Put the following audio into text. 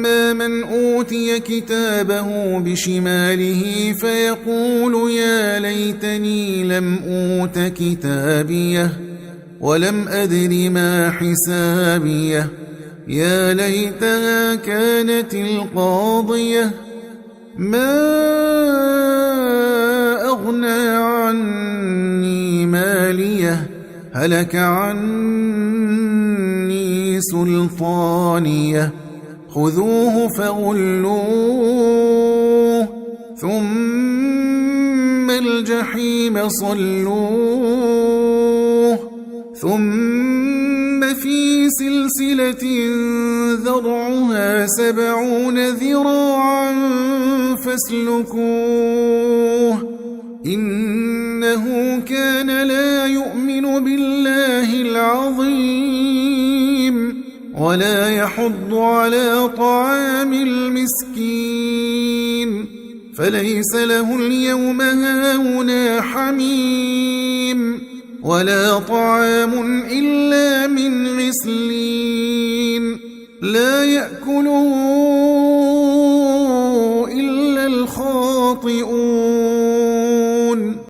فأما من أوتي كتابه بشماله فيقول يا ليتني لم أوت كتابيه ولم أدر ما حسابيه يا ليتها كانت القاضية ما أغنى عني ماليه هلك عني سلطانيه خذوه فغلوه ثم الجحيم صلوه ثم في سلسلة ذرعها 70 ذراعا فاسلكوه إنه كان لا يؤمن بالله العظيم ولا يحض على طعام المسكين فليس له اليوم هاهنا حميم ولا طعام إلا من غسلين لا يأكله